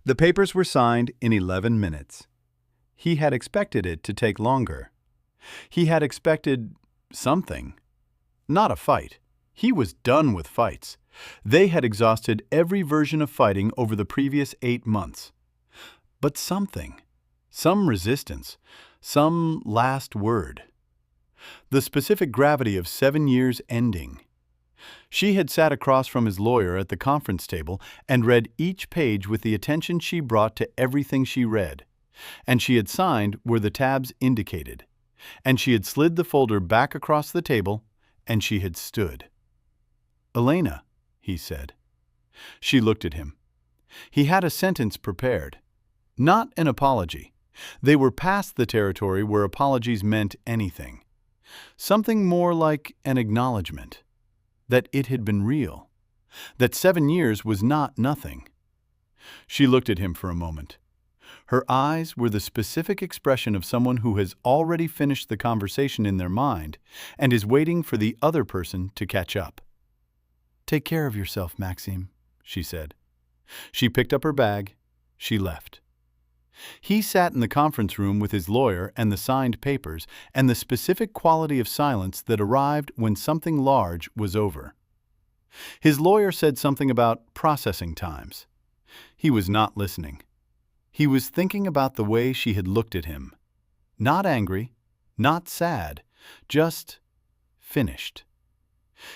The papers were signed in 11 minutes. He had expected it to take longer. He had expected something. Not a fight. He was done with fights. They had exhausted every version of fighting over the previous 8 months. But something. Some resistance. Some last word. The specific gravity of 7 years ending. She had sat across from his lawyer at the conference table and read each page with the attention she brought to everything she read. And she had signed where the tabs indicated. And she had slid the folder back across the table, and she had stood. "Elena," he said. She looked at him. He had a sentence prepared. Not an apology. They were past the territory where apologies meant anything. Something more like an acknowledgement. That it had been real. That 7 years was not nothing. She looked at him for a moment. Her eyes were the specific expression of someone who has already finished the conversation in their mind and is waiting for the other person to catch up. "Take care of yourself, Maxime," she said. She picked up her bag. She left. He sat in the conference room with his lawyer and the signed papers and the specific quality of silence that arrived when something large was over. His lawyer said something about processing times. He was not listening. He was thinking about the way she had looked at him. Not angry, not sad, just finished.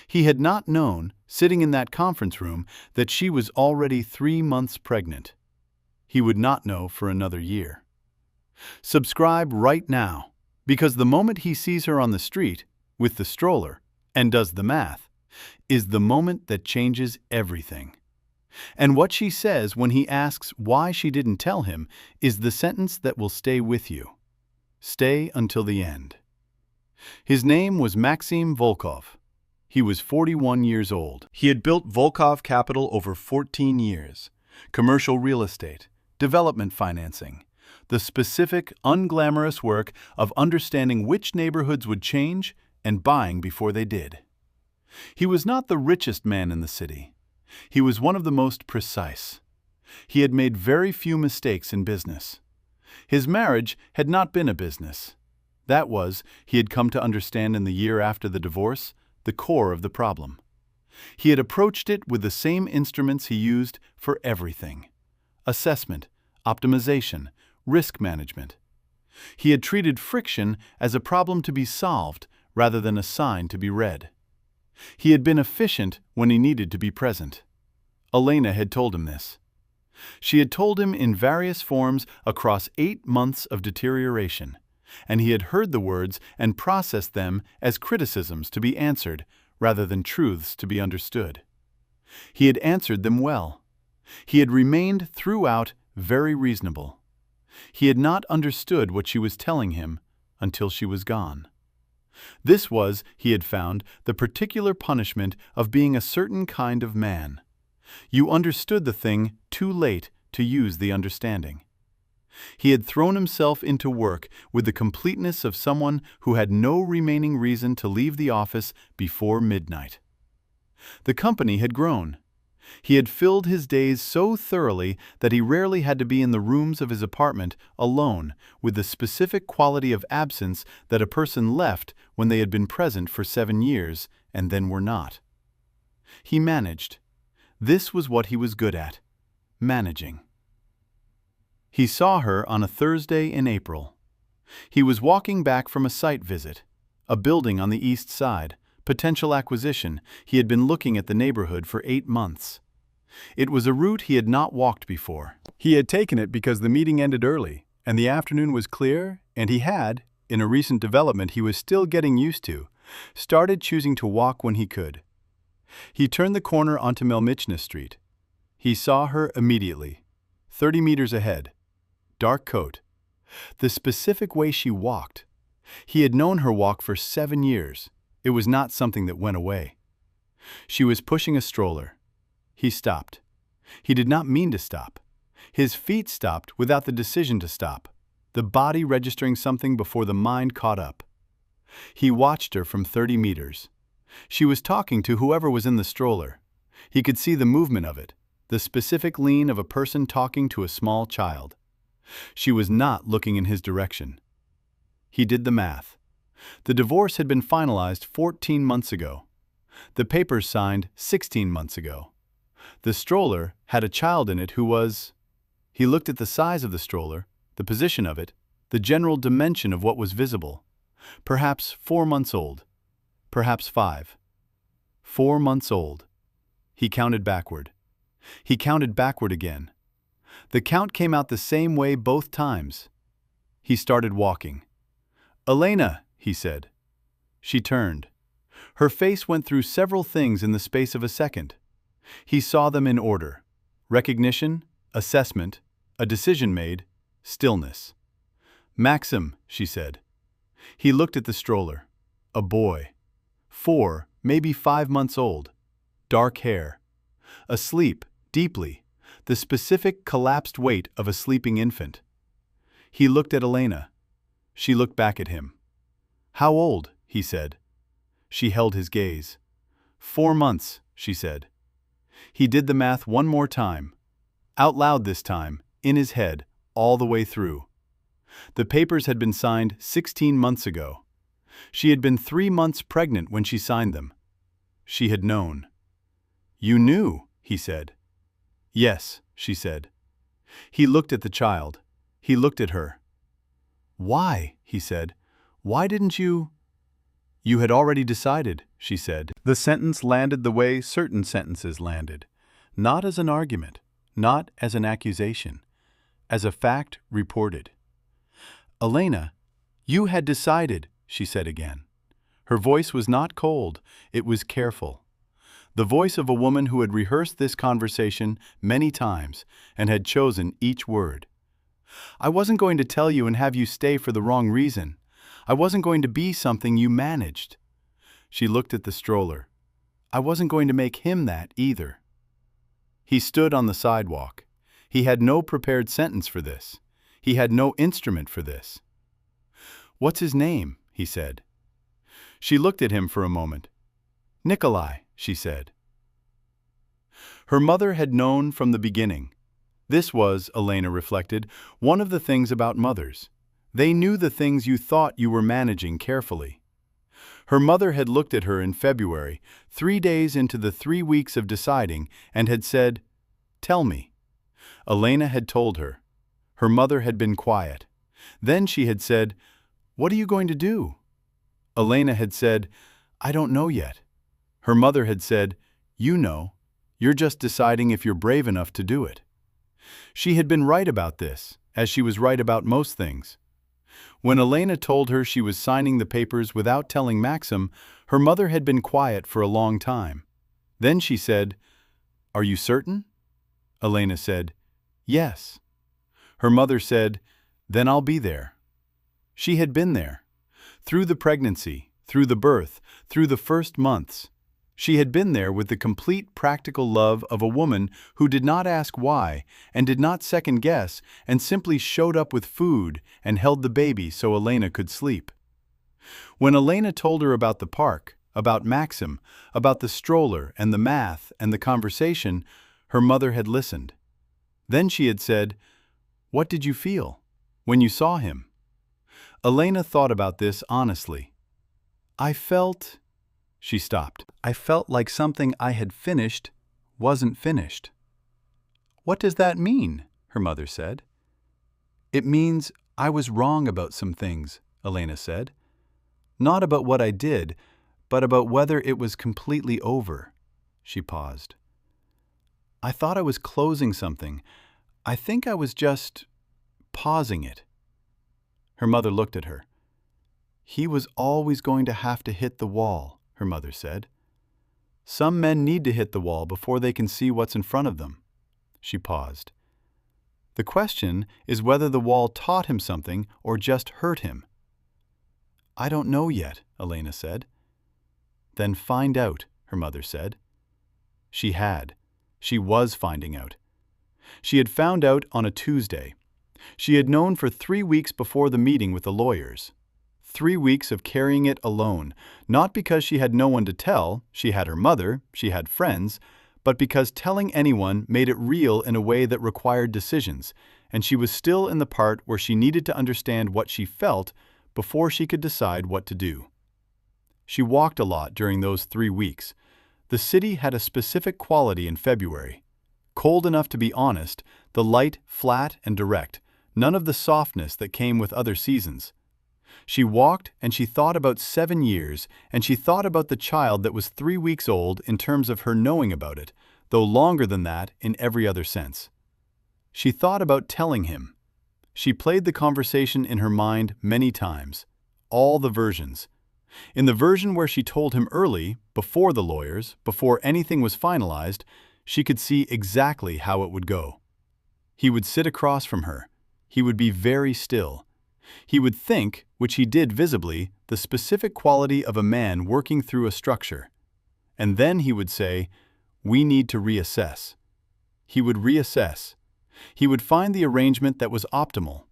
He had not known, sitting in that conference room, that she was already 3 months pregnant. He would not know for another year. Subscribe right now, because the moment he sees her on the street, with the stroller, and does the math, is the moment that changes everything. And what she says when he asks why she didn't tell him is the sentence that will stay with you. Stay until the end. His name was Maxim Volkov. He was 41 years old. He had built Volkov Capital over 14 years. Commercial real estate, development financing, the specific, unglamorous work of understanding which neighborhoods would change and buying before they did. He was not the richest man in the city. He was one of the most precise. He had made very few mistakes in business. His marriage had not been a business. That was, he had come to understand in the year after the divorce, the core of the problem. He had approached it with the same instruments he used for everything: assessment, optimization, risk management. He had treated friction as a problem to be solved rather than a sign to be read. He had been efficient when he needed to be present. Elena had told him this. She had told him in various forms across 8 months of deterioration, and he had heard the words and processed them as criticisms to be answered rather than truths to be understood. He had answered them well. He had remained throughout very reasonable. He had not understood what she was telling him until she was gone. This was, he had found, the particular punishment of being a certain kind of man. You understood the thing too late to use the understanding. He had thrown himself into work with the completeness of someone who had no remaining reason to leave the office before midnight. The company had grown. He had filled his days so thoroughly that he rarely had to be in the rooms of his apartment alone with the specific quality of absence that a person left when they had been present for 7 years and then were not. He managed. This was what he was good at: managing. He saw her on a Thursday in April. He was walking back from a site visit, a building on the east side, potential acquisition. He had been looking at the neighborhood for 8 months. It was a route he had not walked before. He had taken it because the meeting ended early, and the afternoon was clear, and he had, in a recent development he was still getting used to, started choosing to walk when he could. He turned the corner onto Melmichna Street. He saw her immediately, 30 meters ahead. Dark coat. The specific way she walked. He had known her walk for 7 years. It was not something that went away. She was pushing a stroller. He stopped. He did not mean to stop. His feet stopped without the decision to stop, the body registering something before the mind caught up. He watched her from 30 meters. She was talking to whoever was in the stroller. He could see the movement of it, the specific lean of a person talking to a small child. She was not looking in his direction. He did the math. The divorce had been finalized 14 months ago. The papers signed 16 months ago. The stroller had a child in it who was... He looked at the size of the stroller, the position of it, the general dimension of what was visible. Perhaps 4 months old. Perhaps 5. 4 months old. He counted backward. He counted backward again. The count came out the same way both times. He started walking. "Elena," he said. She turned. Her face went through several things in the space of a second. He saw them in order: recognition, assessment, a decision made, stillness. "Maxim," she said. He looked at the stroller. A boy. 4, maybe 5 months old. Dark hair. Asleep, deeply, the specific collapsed weight of a sleeping infant. He looked at Elena. She looked back at him. "How old?" he said. She held his gaze. 4 months, she said. He did the math one more time. Out loud this time, in his head, all the way through. The papers had been signed 16 months ago. She had been 3 months pregnant when she signed them. She had known. "You knew," he said. "Yes," she said. He looked at the child. He looked at her. "Why?" he said. "Why didn't you—" "You had already decided," she said. The sentence landed the way certain sentences landed. Not as an argument, not as an accusation, as a fact reported. "Elena, you had decided," she said again. Her voice was not cold, it was careful. The voice of a woman who had rehearsed this conversation many times and had chosen each word. "I wasn't going to tell you and have you stay for the wrong reason. I wasn't going to be something you managed." She looked at the stroller. "I wasn't going to make him that either." He stood on the sidewalk. He had no prepared sentence for this. He had no instrument for this. "What's his name?" he said. She looked at him for a moment. "Nikolai," she said. Her mother had known from the beginning. This was, Elena reflected, one of the things about mothers. They knew the things you thought you were managing carefully. Her mother had looked at her in February, 3 days into the 3 weeks of deciding, and had said, "Tell me." Elena had told her. Her mother had been quiet. Then she had said, "What are you going to do?" Elena had said, "I don't know yet." Her mother had said, "You know. You're just deciding if you're brave enough to do it." She had been right about this, as she was right about most things. When Elena told her she was signing the papers without telling Maxim, her mother had been quiet for a long time. Then she said, "Are you certain?" Elena said, "Yes." Her mother said, "Then I'll be there." She had been there. Through the pregnancy, through the birth, through the first months. She had been there with the complete practical love of a woman who did not ask why and did not second guess and simply showed up with food and held the baby so Elena could sleep. When Elena told her about the park, about Maxim, about the stroller and the math and the conversation, her mother had listened. Then she had said, "What did you feel when you saw him?" Elena thought about this honestly. "I felt..." She stopped. "I felt like something I had finished wasn't finished." "What does that mean?" her mother said. "It means I was wrong about some things," Elena said. "Not about what I did, but about whether it was completely over." She paused. "I thought I was closing something. I think I was just pausing it." Her mother looked at her. "He was always going to have to hit the wall," her mother said. "Some men need to hit the wall before they can see what's in front of them." She paused. "The question is whether the wall taught him something or just hurt him." "I don't know yet," Elena said. "Then find out," her mother said. She had. She was finding out. She had found out on a Tuesday. She had known for 3 weeks before the meeting with the lawyers. 3 weeks of carrying it alone, not because she had no one to tell, she had her mother, she had friends, but because telling anyone made it real in a way that required decisions, and she was still in the part where she needed to understand what she felt before she could decide what to do. She walked a lot during those 3 weeks. The city had a specific quality in February. Cold enough to be honest, the light, flat, and direct, none of the softness that came with other seasons. She walked and she thought about 7 years, and she thought about the child that was 3 weeks old in terms of her knowing about it, though longer than that in every other sense. She thought about telling him. She played the conversation in her mind many times, all the versions. In the version where she told him early, before the lawyers, before anything was finalized, she could see exactly how it would go. He would sit across from her. He would be very still. He would think, which he did visibly, the specific quality of a man working through a structure. And then he would say, "We need to reassess." He would reassess. He would find the arrangement that was optimal.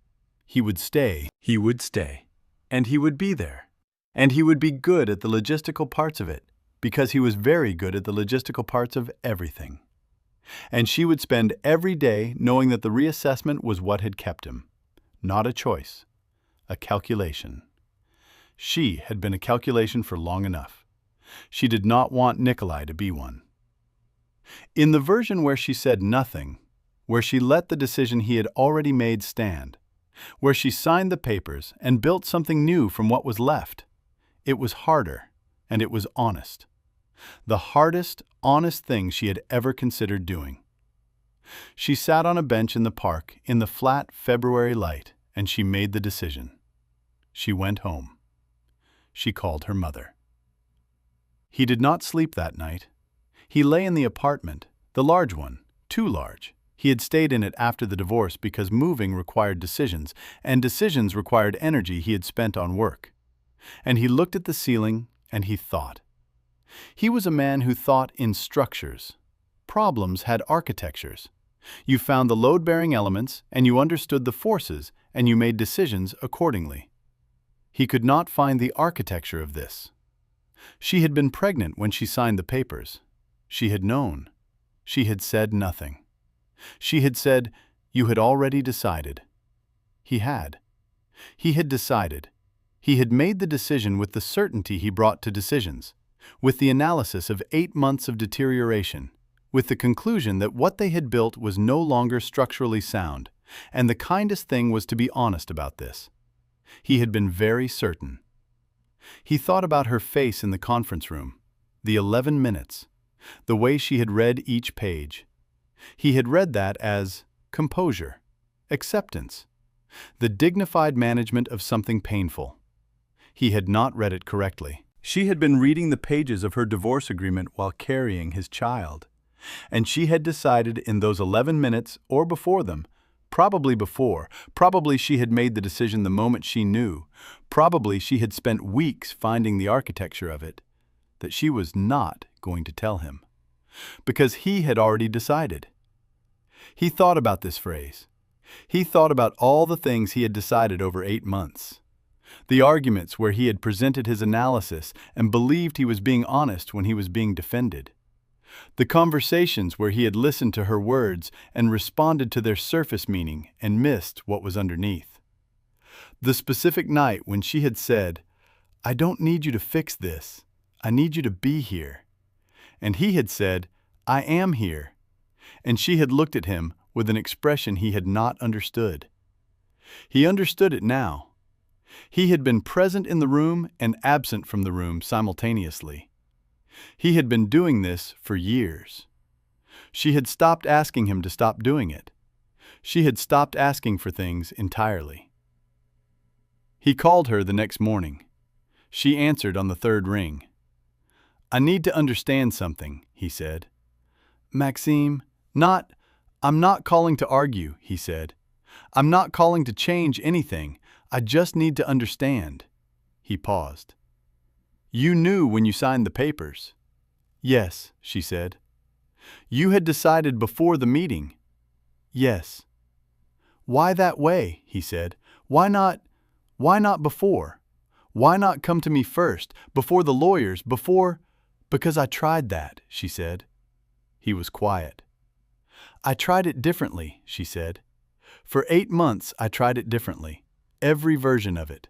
He would stay. He would stay. And he would be there. And he would be good at the logistical parts of it, because he was very good at the logistical parts of everything. And she would spend every day knowing that the reassessment was what had kept him. Not a choice. A calculation. She had been a calculation for long enough. She did not want Nikolai to be one. In the version where she said nothing, where she let the decision he had already made stand, where she signed the papers and built something new from what was left, it was harder, and it was honest. The hardest, honest thing she had ever considered doing. She sat on a bench in the park in the flat February light, and she made the decision. She went home. She called her mother. He did not sleep that night. He lay in the apartment, the large one, too large. He had stayed in it after the divorce because moving required decisions, and decisions required energy he had spent on work. And he looked at the ceiling, and he thought. He was a man who thought in structures. Problems had architectures. You found the load-bearing elements, and you understood the forces, and you made decisions accordingly. He could not find the architecture of this. She had been pregnant when she signed the papers. She had known. She had said nothing. She had said, "You had already decided." He had. He had decided. He had made the decision with the certainty he brought to decisions, with the analysis of 8 months of deterioration, with the conclusion that what they had built was no longer structurally sound, and the kindest thing was to be honest about this. He had been very certain. He thought about her face in the conference room, the 11 minutes, the way she had read each page. He had read that as composure, acceptance, the dignified management of something painful. He had not read it correctly. She had been reading the pages of her divorce agreement while carrying his child, and she had decided in those 11 minutes or before them, probably she had made the decision the moment she knew, probably she had spent weeks finding the architecture of it, that she was not going to tell him, because he had already decided. He thought about this phrase. He thought about all the things he had decided over 8 months. The arguments where he had presented his analysis and believed he was being honest when he was being defended. The conversations where he had listened to her words and responded to their surface meaning and missed what was underneath. The specific night when she had said, "I don't need you to fix this. I need you to be here." And he had said, "I am here." And she had looked at him with an expression he had not understood. He understood it now. He had been present in the room and absent from the room simultaneously. He had been doing this for years. She had stopped asking him to stop doing it. She had stopped asking for things entirely. He called her the next morning. She answered on the 3rd ring. "I need to understand something," he said. "Maxime, I'm not calling to argue," he said. "I'm not calling to change anything. I just need to understand." He paused. "You knew when you signed the papers." "Yes," she said. "You had decided before the meeting." "Yes." "Why that way?" he said. Why not before? Why not come to me first, before the lawyers, before—" "Because I tried that," she said. He was quiet. I tried it differently, she said. For 8 months I tried it differently, every version of it.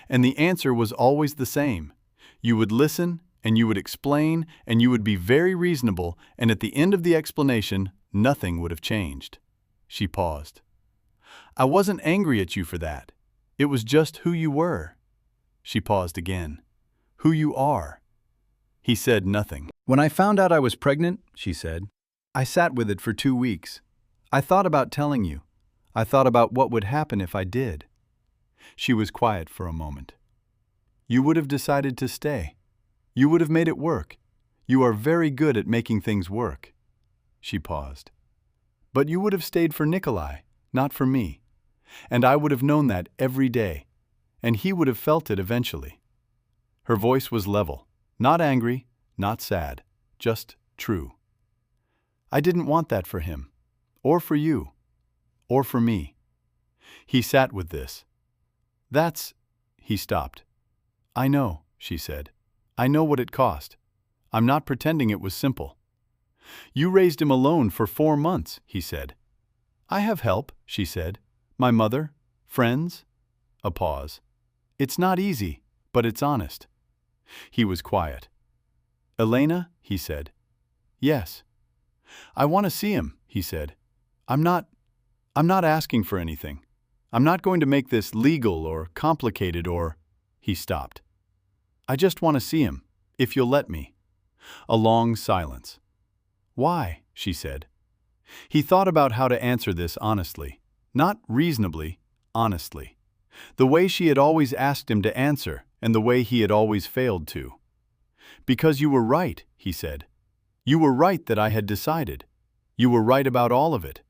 And the answer was always the same. You would listen, and you would explain, and you would be very reasonable, and at the end of the explanation, nothing would have changed. She paused. I wasn't angry at you for that. It was just who you were. She paused again. Who you are. He said nothing. When I found out I was pregnant, she said, I sat with it for 2 weeks. I thought about telling you. I thought about what would happen if I did. She was quiet for a moment. You would have decided to stay. You would have made it work. You are very good at making things work. She paused. But you would have stayed for Nikolai, not for me. And I would have known that every day. And he would have felt it eventually. Her voice was level, not angry, not sad, just true. I didn't want that for him, or for you, or for me. He sat with this. He stopped. I know, she said. I know what it cost. I'm not pretending it was simple. You raised him alone for 4 months, he said. I have help, she said. My mother, friends. A pause. It's not easy, but it's honest. He was quiet. Elena, he said. Yes. I want to see him, he said. I'm not asking for anything. I'm not going to make this legal or complicated or... He stopped. I just want to see him, if you'll let me. A long silence. Why? She said. He thought about how to answer this honestly. Not reasonably, honestly. The way she had always asked him to answer, and the way he had always failed to. Because you were right, he said. You were right that I had decided. You were right about all of it.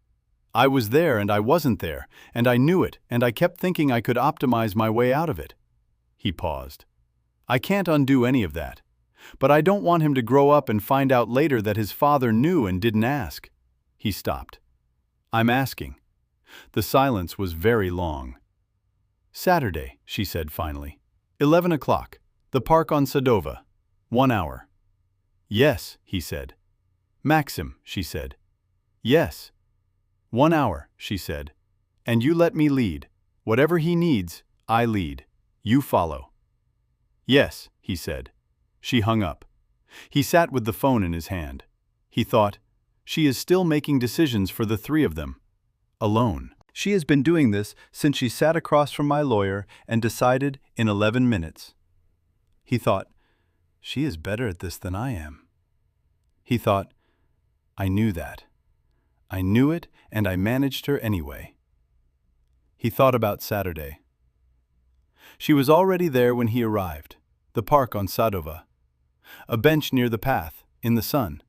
I was there and I wasn't there, and I knew it, and I kept thinking I could optimize my way out of it. He paused. I can't undo any of that. But I don't want him to grow up and find out later that his father knew and didn't ask. He stopped. I'm asking. The silence was very long. Saturday, she said finally. 11 o'clock. The park on Sadova. 1 hour. Yes, he said. Maxim, she said. Yes. 1 hour, she said. And you let me lead. Whatever he needs, I lead. You follow. Yes, he said. She hung up. He sat with the phone in his hand. He thought, she is still making decisions for the 3 of them. Alone. She has been doing this since she sat across from my lawyer and decided in 11 minutes. He thought, she is better at this than I am. He thought, I knew that. I knew it, and I managed her anyway. He thought about Saturday. She was already there when he arrived, the park on Sadova. A bench near the path, in the sun.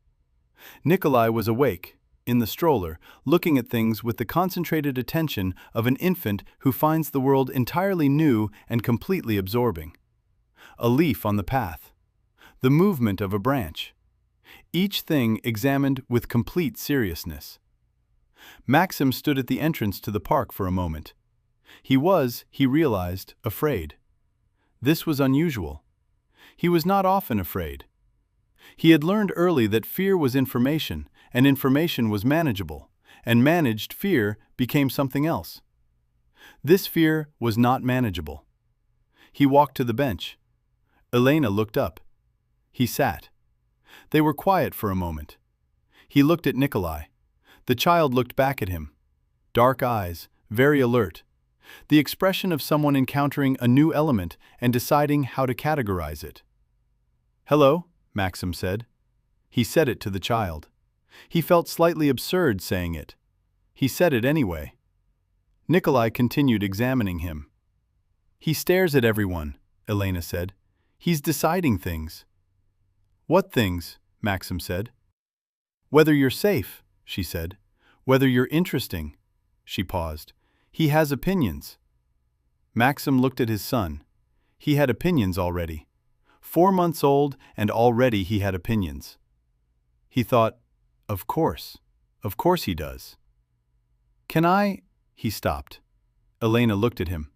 Nikolai was awake, in the stroller, looking at things with the concentrated attention of an infant who finds the world entirely new and completely absorbing. A leaf on the path. The movement of a branch. Each thing examined with complete seriousness. Maxim stood at the entrance to the park for a moment. He was, he realized, afraid. This was unusual. He was not often afraid. He had learned early that fear was information, and information was manageable, and managed fear became something else. This fear was not manageable. He walked to the bench. Elena looked up. He sat. They were quiet for a moment. He looked at Nikolai. The child looked back at him. Dark eyes, very alert. The expression of someone encountering a new element and deciding how to categorize it. Hello, Maxim said. He said it to the child. He felt slightly absurd saying it. He said it anyway. Nikolai continued examining him. He stares at everyone, Elena said. He's deciding things. What things? Maxim said. Whether you're safe, she said. Whether you're interesting. She paused. He has opinions. Maxim looked at his son. He had opinions already. 4 months old, and already he had opinions. He thought, of course he does. Can I? He stopped. Elena looked at him.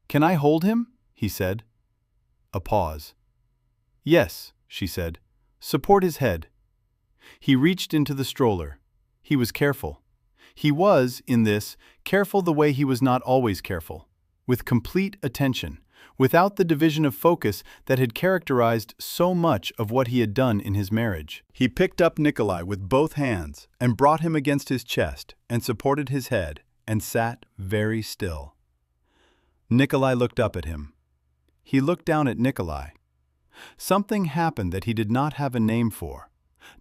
Can I hold him? He said. A pause. Yes, she said. Support his head. He reached into the stroller. He was careful. He was, in this, careful the way he was not always careful, with complete attention, without the division of focus that had characterized so much of what he had done in his marriage. He picked up Nikolai with both hands and brought him against his chest and supported his head and sat very still. Nikolai looked up at him. He looked down at Nikolai. Something happened that he did not have a name for.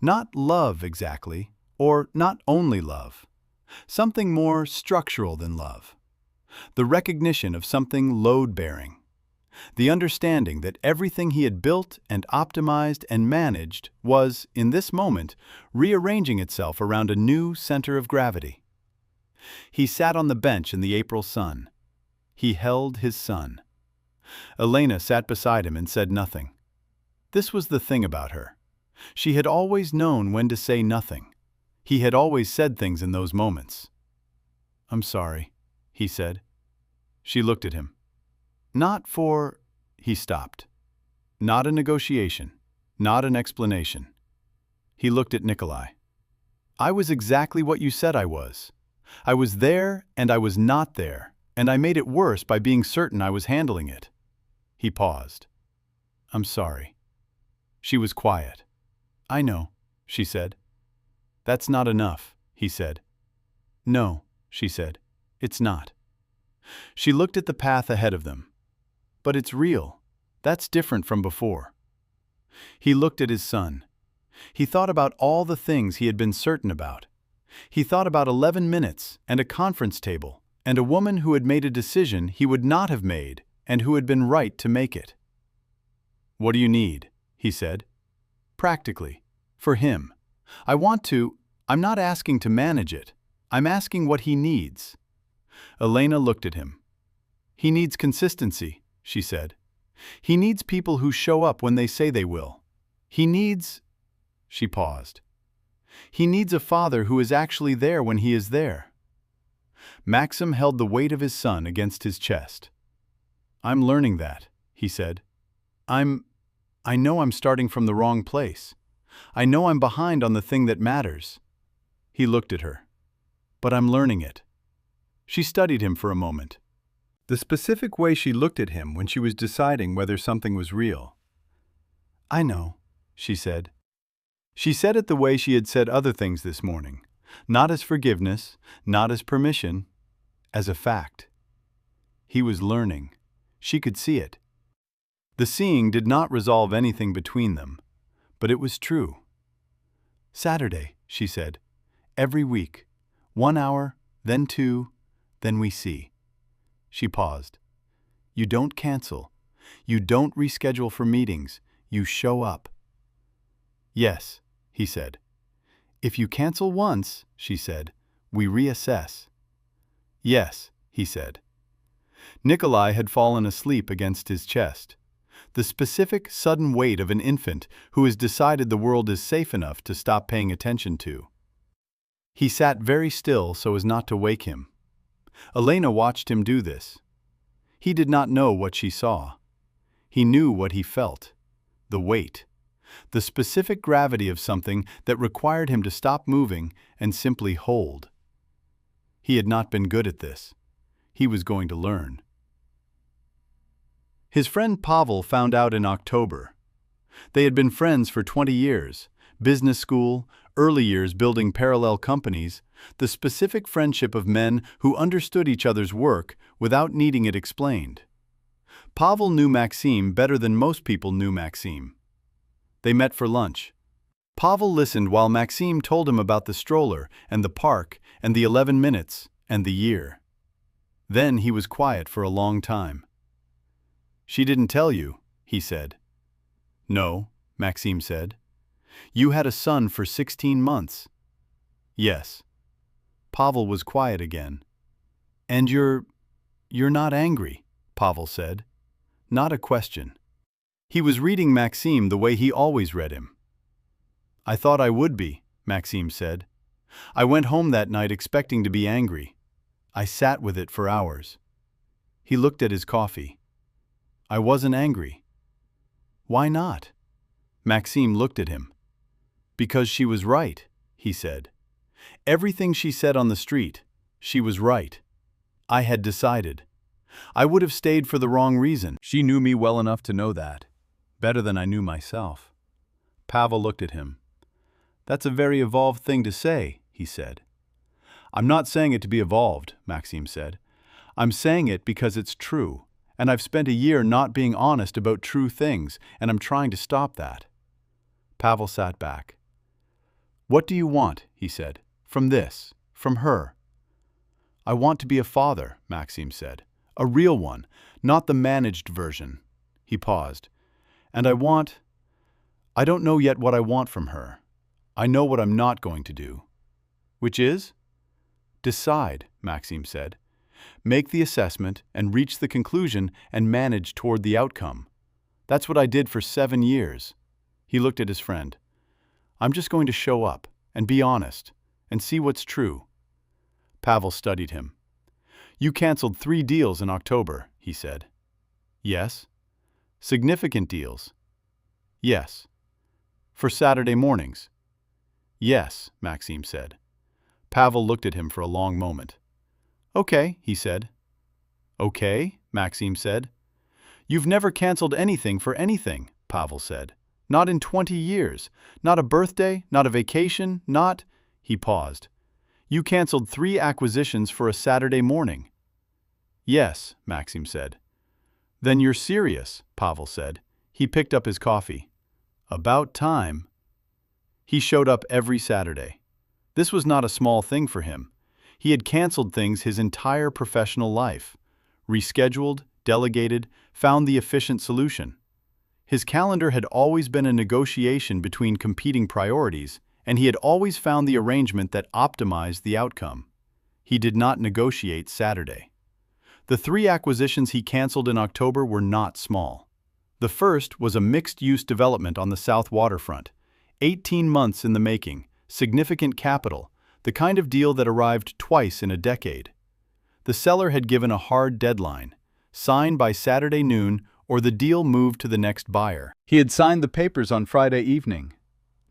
Not love exactly, or not only love. Something more structural than love. The recognition of something load-bearing. The understanding that everything he had built and optimized and managed was, in this moment, rearranging itself around a new center of gravity. He sat on the bench in the April sun. He held his son. Elena sat beside him and said nothing. This was the thing about her. She had always known when to say nothing. He had always said things in those moments. "I'm sorry," he said. She looked at him. "Not for—" He stopped. Not a negotiation, not an explanation. He looked at Nikolai. "I was exactly what you said I was. I was there and I was not there, and I made it worse by being certain I was handling it." He paused. "I'm sorry." She was quiet. "I know," she said. "That's not enough," he said. "No," she said. "It's not." She looked at the path ahead of them. "But it's real. That's different from before." He looked at his son. He thought about all the things he had been certain about. He thought about 11 minutes and a conference table and a woman who had made a decision he would not have made and who had been right to make it. "What do you need?" he said. "Practically. For him. I'm not asking to manage it. I'm asking what he needs." Elena looked at him. "He needs consistency," she said. "He needs people who show up when they say they will. He needs—" She paused. "He needs a father who is actually there when he is there." Maxim held the weight of his son against his chest. "I'm learning that," he said. I know I'm starting from the wrong place. I know I'm behind on the thing that matters." He looked at her. "But I'm learning it." She studied him for a moment. The specific way she looked at him when she was deciding whether something was real. "I know," she said. She said it the way she had said other things this morning, not as forgiveness, not as permission, as a fact. He was learning. She could see it. The seeing did not resolve anything between them, but it was true. "Saturday," she said. "Every week. 1 hour, then 2, then we see." She paused. "You don't cancel. You don't reschedule for meetings. You show up." "Yes," he said. "If you cancel once," she said, "we reassess." "Yes," he said. Nikolai had fallen asleep against his chest. The specific, sudden weight of an infant who has decided the world is safe enough to stop paying attention to. He sat very still so as not to wake him. Elena watched him do this. He did not know what she saw. He knew what he felt. The weight. The specific gravity of something that required him to stop moving and simply hold. He had not been good at this. He was going to learn. His friend Pavel found out in October. They had been friends for 20 years, business school, early years building parallel companies, the specific friendship of men who understood each other's work without needing it explained. Pavel knew Maxim better than most people knew Maxim. They met for lunch. Pavel listened while Maxim told him about the stroller and the park and the 11 minutes and the year. Then he was quiet for a long time. "She didn't tell you," he said. "No," Maxim said. "You had a son for 16 months." "Yes." Pavel was quiet again. "And you're not angry," Pavel said. Not a question. He was reading Maxim the way he always read him. "I thought I would be," Maxim said. "I went home that night expecting to be angry. I sat with it for hours." He looked at his coffee. "I wasn't angry." "Why not?" Maxim looked at him. Because she was right, he said. Everything she said on the street, she was right. I had decided. I would have stayed for the wrong reason. She knew me well enough to know that, better than I knew myself. Pavel looked at him. That's a very evolved thing to say, he said. I'm not saying it to be evolved, Maxim said. I'm saying it because it's true, and I've spent a year not being honest about true things, and I'm trying to stop that. Pavel sat back. What do you want, he said, from this, from her? I want to be a father, Maxim said. A real one, not the managed version. He paused. And I don't know yet what I want from her. I know what I'm not going to do. Which is? Decide, Maxim said. Make the assessment and reach the conclusion and manage toward the outcome. That's what I did for 7 years. He looked at his friend. I'm just going to show up and be honest and see what's true. Pavel studied him. You canceled 3 deals in October, he said. Yes. Significant deals? Yes. For Saturday mornings? Yes, Maxim said. Pavel looked at him for a long moment. Okay, he said. Okay, Maxim said. You've never canceled anything for anything, Pavel said. Not in 20 years. Not a birthday, not a vacation, not… He paused. You canceled 3 acquisitions for a Saturday morning. Yes, Maxim said. Then you're serious, Pavel said. He picked up his coffee. About time. He showed up every Saturday. This was not a small thing for him. He had canceled things his entire professional life. Rescheduled, delegated, found the efficient solution. His calendar had always been a negotiation between competing priorities, and he had always found the arrangement that optimized the outcome. He did not negotiate Saturday. The 3 acquisitions he canceled in October were not small. The first was a mixed-use development on the South Waterfront. 18 months in the making, significant capital, the kind of deal that arrived twice in a decade. The seller had given a hard deadline, sign by Saturday noon or the deal moved to the next buyer. He had signed the papers on Friday evening.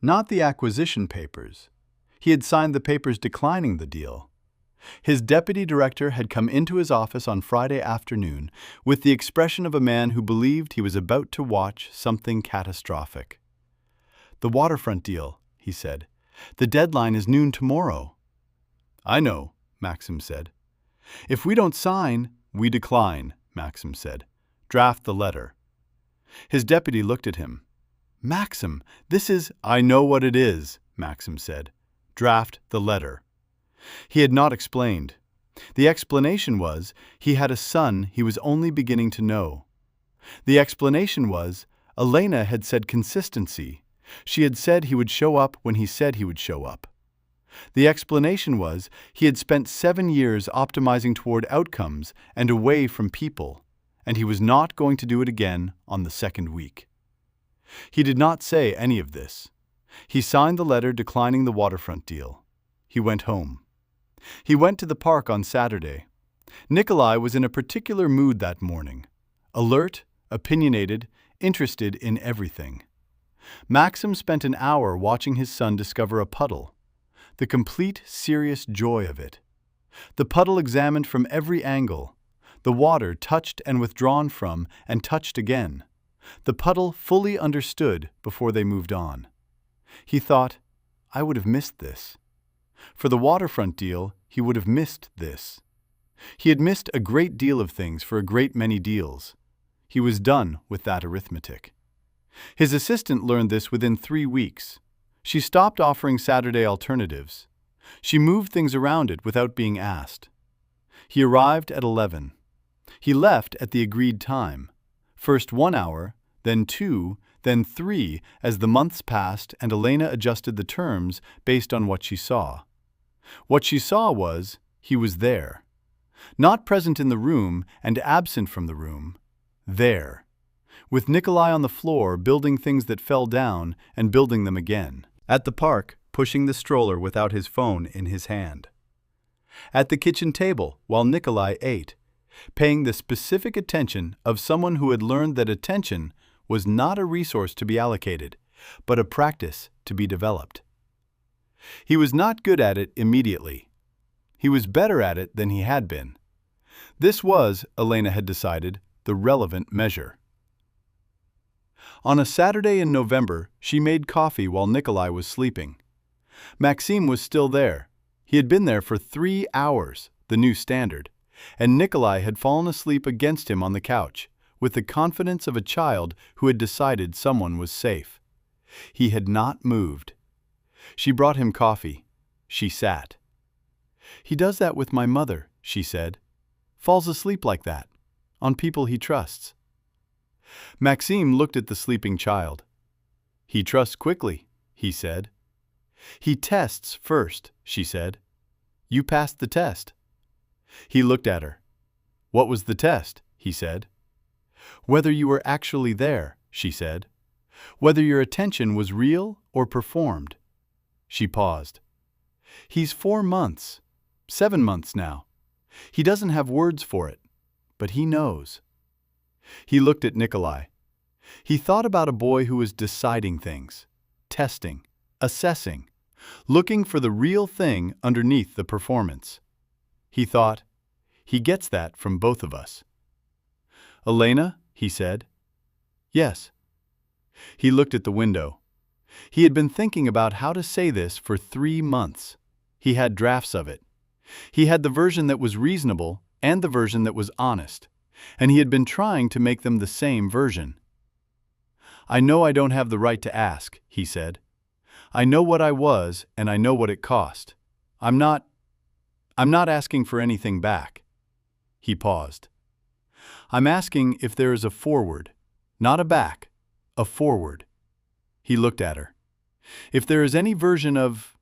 Not the acquisition papers. He had signed the papers declining the deal. His deputy director had come into his office on Friday afternoon with the expression of a man who believed he was about to watch something catastrophic. The waterfront deal, he said. The deadline is noon tomorrow. I know, Maxim said. If we don't sign, we decline, Maxim said. Draft the letter. His deputy looked at him. Maxim, this is… I know what it is, Maxim said. Draft the letter. He had not explained. The explanation was he had a son he was only beginning to know. The explanation was Elena had said consistency. She had said he would show up when he said he would show up. The explanation was he had spent 7 years optimizing toward outcomes and away from people, and he was not going to do it again on the 2nd week. He did not say any of this. He signed the letter declining the waterfront deal. He went home. He went to the park on Saturday. Nikolai was in a particular mood that morning. Alert, opinionated, interested in everything. Maxim spent an hour watching his son discover a puddle. The complete, serious joy of it. The puddle examined from every angle. The water touched and withdrawn from and touched again. The puddle fully understood before they moved on. He thought, I would have missed this. For the waterfront deal, he would have missed this. He had missed a great deal of things for a great many deals. He was done with that arithmetic. His assistant learned this within 3 weeks. She stopped offering Saturday alternatives. She moved things around it without being asked. He arrived at 11. He left at the agreed time. First 1 hour, then 2, then 3 as the months passed and Elena adjusted the terms based on what she saw. What she saw was he was there. Not present in the room and absent from the room. There. With Nikolai on the floor building things that fell down and building them again. At the park, pushing the stroller without his phone in his hand. At the kitchen table while Nikolai ate, paying the specific attention of someone who had learned that attention was not a resource to be allocated. but a practice to be developed. He was not good at it immediately. He was better at it than he had been. This was, Elena had decided, the relevant measure. On a Saturday in November, she made coffee while Nikolai was sleeping. Maxime was still there. He had been there for 3 hours, the new standard, and Nikolai had fallen asleep against him on the couch, with the confidence of a child who had decided someone was safe. He had not moved. She brought him coffee. She sat. "He does that with my mother," she said. "Falls asleep like that, on people he trusts." Maxime looked at the sleeping child. "He trusts quickly," he said. "He tests first," she said. "You passed the test." He looked at her. "What was the test?" he said. "Whether you were actually there," she said. "Whether your attention was real or performed." She paused. "He's 4 months, 7 months now. He doesn't have words for it, but he knows." He looked at Nikolai. He thought about a boy who was deciding things, testing, assessing, looking for the real thing underneath the performance. He thought, he gets that from both of us. "Elena," he said. "Yes." He looked at the window. He had been thinking about how to say this for 3 months. He had drafts of it. He had the version that was reasonable and the version that was honest, and he had been trying to make them the same version. "I know I don't have the right to ask," he said. "I know what I was and I know what it cost. I'm not asking for anything back." He paused. "I'm asking if there is a forward, not a back, a forward." He looked at her. "If there is any version of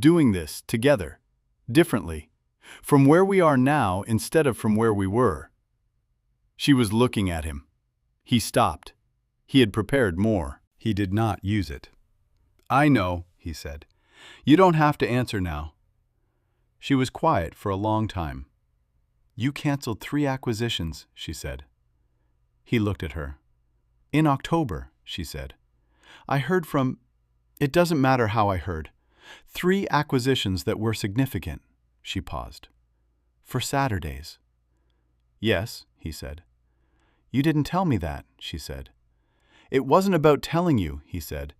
doing this together, differently, from where we are now instead of from where we were." She was looking at him. He stopped. He had prepared more. He did not use it. "I know," he said. "You don't have to answer now." She was quiet for a long time. "You canceled 3 acquisitions," she said. He looked at her. "In October," she said. "I heard from... It doesn't matter how I heard. 3 acquisitions that were significant." She paused. "For Saturdays." "Yes," he said. "You didn't tell me that," she said. "It wasn't about telling you," he said.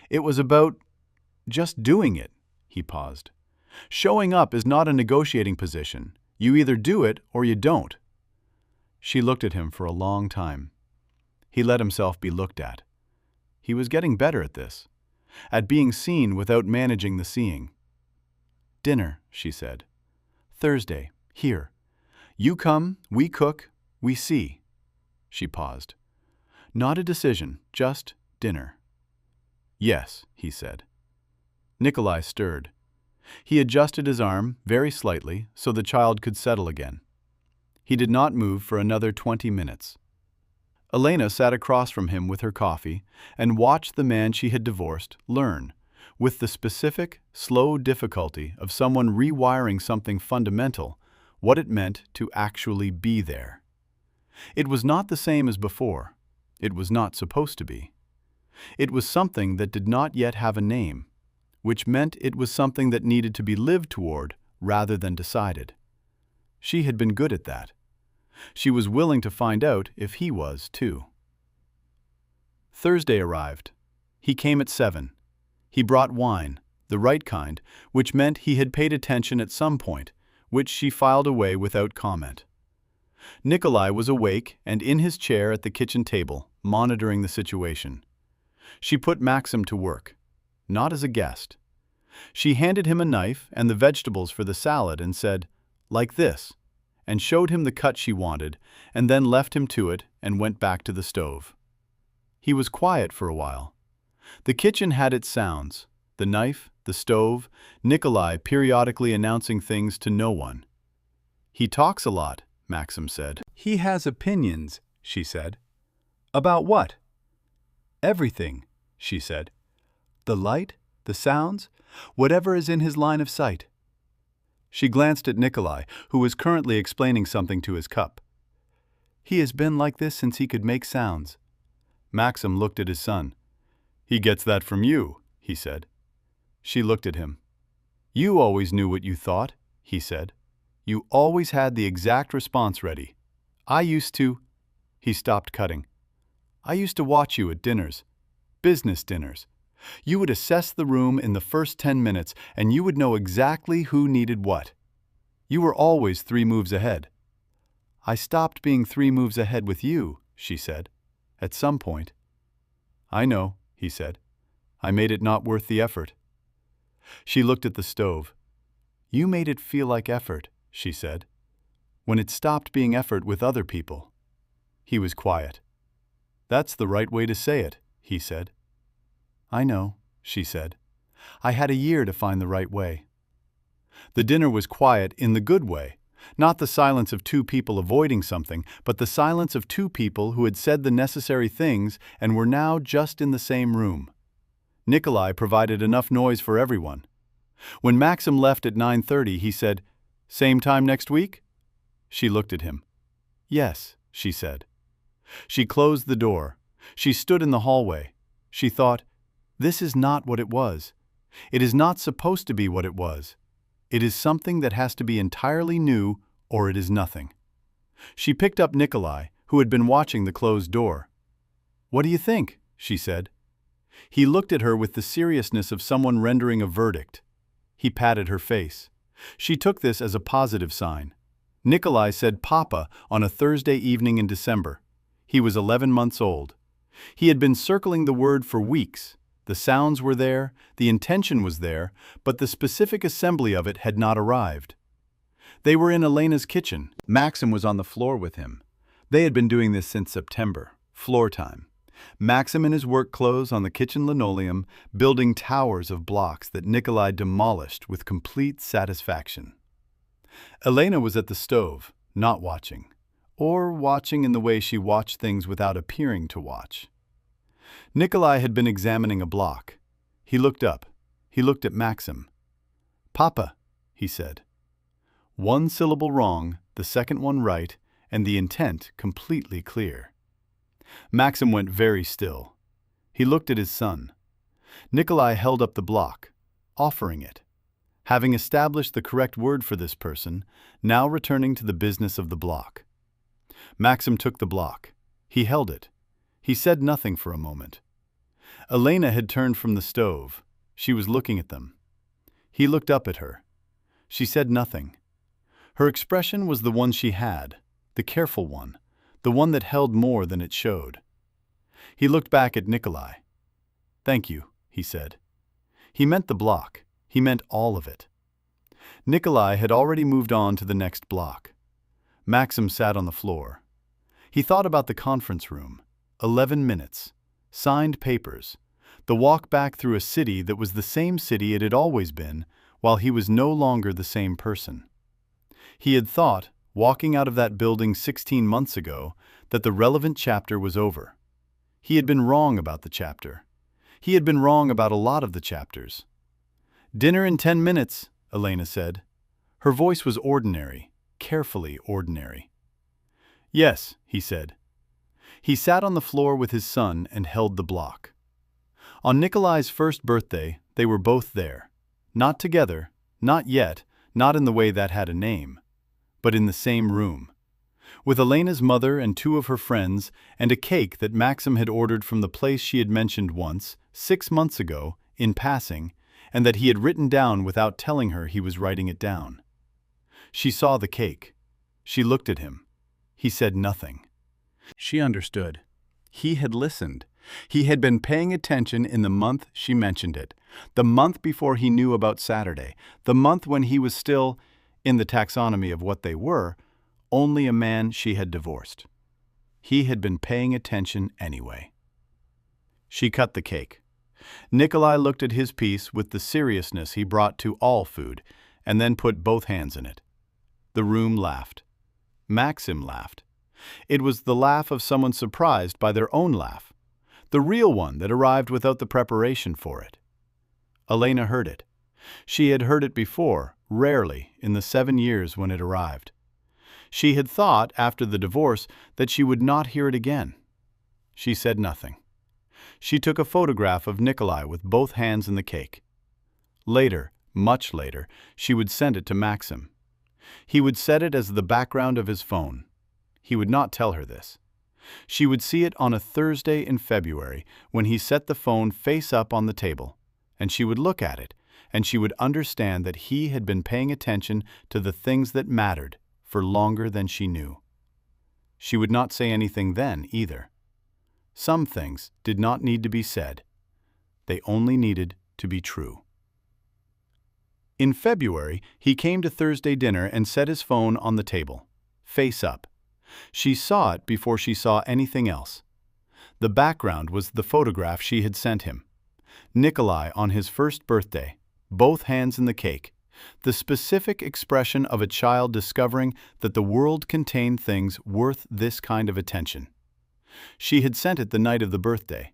"It was about just doing it." He paused. "Showing up is not a negotiating position. You either do it or you don't." She looked at him for a long time. He let himself be looked at. He was getting better at this, at being seen without managing the seeing. "Dinner," she said. "Thursday, here. You come, we cook, we see." She paused. "Not a decision, just dinner." "Yes," he said. Nikolai stirred. He adjusted his arm very slightly so the child could settle again. He did not move for another 20 minutes. Elena sat across from him with her coffee and watched the man she had divorced learn, with the specific, slow difficulty of someone rewiring something fundamental, what it meant to actually be there. It was not the same as before. It was not supposed to be. It was something that did not yet have a name, which meant it was something that needed to be lived toward rather than decided. She had been good at that. She was willing to find out if he was, too. Thursday arrived. He came at 7. He brought wine, the right kind, which meant he had paid attention at some point, which she filed away without comment. Nikolai was awake and in his chair at the kitchen table, monitoring the situation. She put Maxim to work, not as a guest. She handed him a knife and the vegetables for the salad and said, "Like this," and showed him the cut she wanted, and then left him to it and went back to the stove. He was quiet for a while. The kitchen had its sounds, the knife, the stove, Nikolai periodically announcing things to no one. "He talks a lot," Maxim said. "He has opinions," she said. "About what?" "Everything," she said. "The light, the sounds, whatever is in his line of sight." She glanced at Nikolai, who was currently explaining something to his cup. "He has been like this since he could make sounds." Maxim looked at his son. He gets that from you, he said. She looked at him. You always knew what you thought, he said. You always had the exact response ready. I used to. He stopped cutting. I used to watch you at dinners, business dinners. You would assess the room in the first 10 minutes and you would know exactly who needed what. You were always 3 moves ahead. I stopped being 3 moves ahead with you, she said, at some point. I know, he said. I made it not worth the effort. She looked at the stove. You made it feel like effort, she said, when it stopped being effort with other people. He was quiet. That's the right way to say it, he said. I know, she said. I had a year to find the right way. The dinner was quiet in the good way, not the silence of 2 people avoiding something, but the silence of 2 people who had said the necessary things and were now just in the same room. Nikolai provided enough noise for everyone. When Maxim left at 9:30, he said, Same time next week? She looked at him. Yes, she said. She closed the door. She stood in the hallway. She thought, this is not what it was. It is not supposed to be what it was. It is something that has to be entirely new, or it is nothing. She picked up Nikolai, who had been watching the closed door. What do you think? She said. He looked at her with the seriousness of someone rendering a verdict. He patted her face. She took this as a positive sign. Nikolai said Papa on a Thursday evening in December. He was 11 months old. He had been circling the word for weeks. The sounds were there, the intention was there, but the specific assembly of it had not arrived. They were in Elena's kitchen. Maxim was on the floor with him. They had been doing this since September, floor time. Maxim in his work clothes on the kitchen linoleum, building towers of blocks that Nikolai demolished with complete satisfaction. Elena was at the stove, not watching, or watching in the way she watched things without appearing to watch. Nikolai had been examining a block. He looked up. He looked at Maxim. Papa, he said. 1 syllable wrong, the second one right, and the intent completely clear. Maxim went very still. He looked at his son. Nikolai held up the block, offering it. Having established the correct word for this person, now returning to the business of the block. Maxim took the block. He held it. He said nothing for a moment. Elena had turned from the stove. She was looking at them. He looked up at her. She said nothing. Her expression was the one she had, the careful one, the one that held more than it showed. He looked back at Nikolai. Thank you, he said. He meant the block. He meant all of it. Nikolai had already moved on to the next block. Maxim sat on the floor. He thought about the conference room. 11 minutes. Signed papers. The walk back through a city that was the same city it had always been, while he was no longer the same person. He had thought, walking out of that building 16 months ago, that the relevant chapter was over. He had been wrong about the chapter. He had been wrong about a lot of the chapters. Dinner in 10 minutes, Elena said. Her voice was ordinary, carefully ordinary. Yes, he said. He sat on the floor with his son and held the block. On Nikolai's first birthday, they were both there. Not together, not yet, not in the way that had a name, but in the same room. With Elena's mother and 2 of her friends and a cake that Maxim had ordered from the place she had mentioned once, 6 months ago, in passing, and that he had written down without telling her he was writing it down. She saw the cake. She looked at him. He said nothing. She understood. He had listened. He had been paying attention in the month she mentioned it, the month before he knew about Saturday, the month when he was still, in the taxonomy of what they were, only a man she had divorced. He had been paying attention anyway. She cut the cake. Nikolai looked at his piece with the seriousness he brought to all food, and then put both hands in it. The room laughed. Maxim laughed. It was the laugh of someone surprised by their own laugh, the real one that arrived without the preparation for it. Elena heard it. She had heard it before, rarely, in the 7 years when it arrived. She had thought, after the divorce, that she would not hear it again. She said nothing. She took a photograph of Nikolai with both hands in the cake. Later, much later, she would send it to Maxim. He would set it as the background of his phone. He would not tell her this. She would see it on a Thursday in February when he set the phone face up on the table, and she would look at it, and she would understand that he had been paying attention to the things that mattered for longer than she knew. She would not say anything then either. Some things did not need to be said. They only needed to be true. In February, he came to Thursday dinner and set his phone on the table, face up. She saw it before she saw anything else. The background was the photograph she had sent him. Nikolai on his first birthday, both hands in the cake, the specific expression of a child discovering that the world contained things worth this kind of attention. She had sent it the night of the birthday.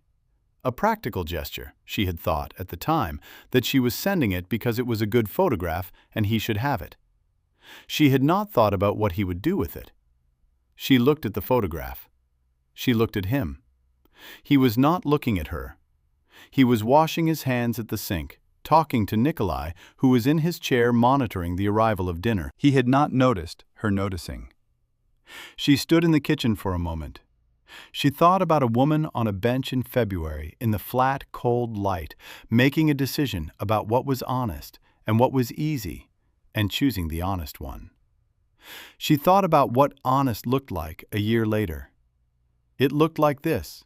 A practical gesture, she had thought at the time that she was sending it because it was a good photograph and he should have it. She had not thought about what he would do with it. She looked at the photograph. She looked at him. He was not looking at her. He was washing his hands at the sink, talking to Nikolai, who was in his chair monitoring the arrival of dinner. He had not noticed her noticing. She stood in the kitchen for a moment. She thought about a woman on a bench in February in the flat, cold light, making a decision about what was honest and what was easy, and choosing the honest one. She thought about what honest looked like a year later. It looked like this: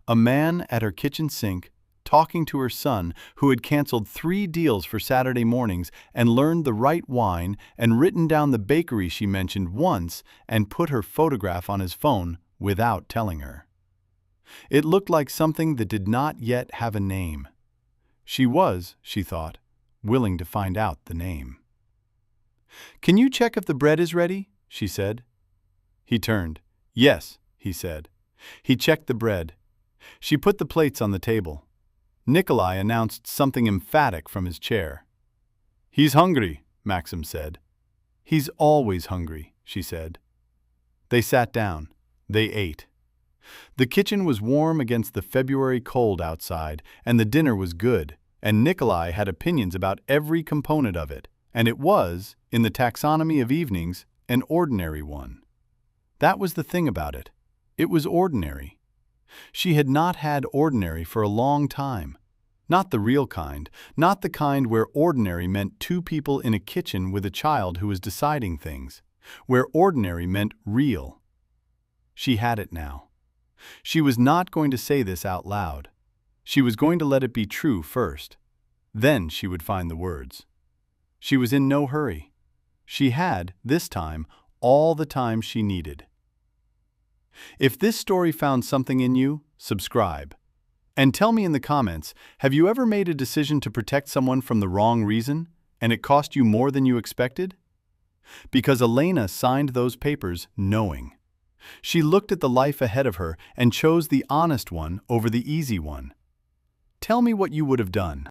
a man at her kitchen sink talking to her son who had canceled 3 deals for Saturday mornings and learned the right wine and written down the bakery she mentioned once and put her photograph on his phone without telling her. It looked like something that did not yet have a name. She was, she thought, willing to find out the name. "Can you check if the bread is ready?" she said. He turned. "Yes," he said. He checked the bread. She put the plates on the table. Nikolai announced something emphatic from his chair. "He's hungry," Maxim said. "He's always hungry," she said. They sat down. They ate. The kitchen was warm against the February cold outside, and the dinner was good, and Nikolai had opinions about every component of it, and it was, in the taxonomy of evenings, an ordinary one. That was the thing about it. It was ordinary. She had not had ordinary for a long time. Not the real kind, not the kind where ordinary meant 2 people in a kitchen with a child who was deciding things, where ordinary meant real. She had it now. She was not going to say this out loud. She was going to let it be true first. Then she would find the words. She was in no hurry. She had, this time, all the time she needed. If this story found something in you, subscribe. And tell me in the comments, have you ever made a decision to protect someone from the wrong reason, and it cost you more than you expected? Because Elena signed those papers knowing. She looked at the life ahead of her and chose the honest one over the easy one. Tell me what you would have done.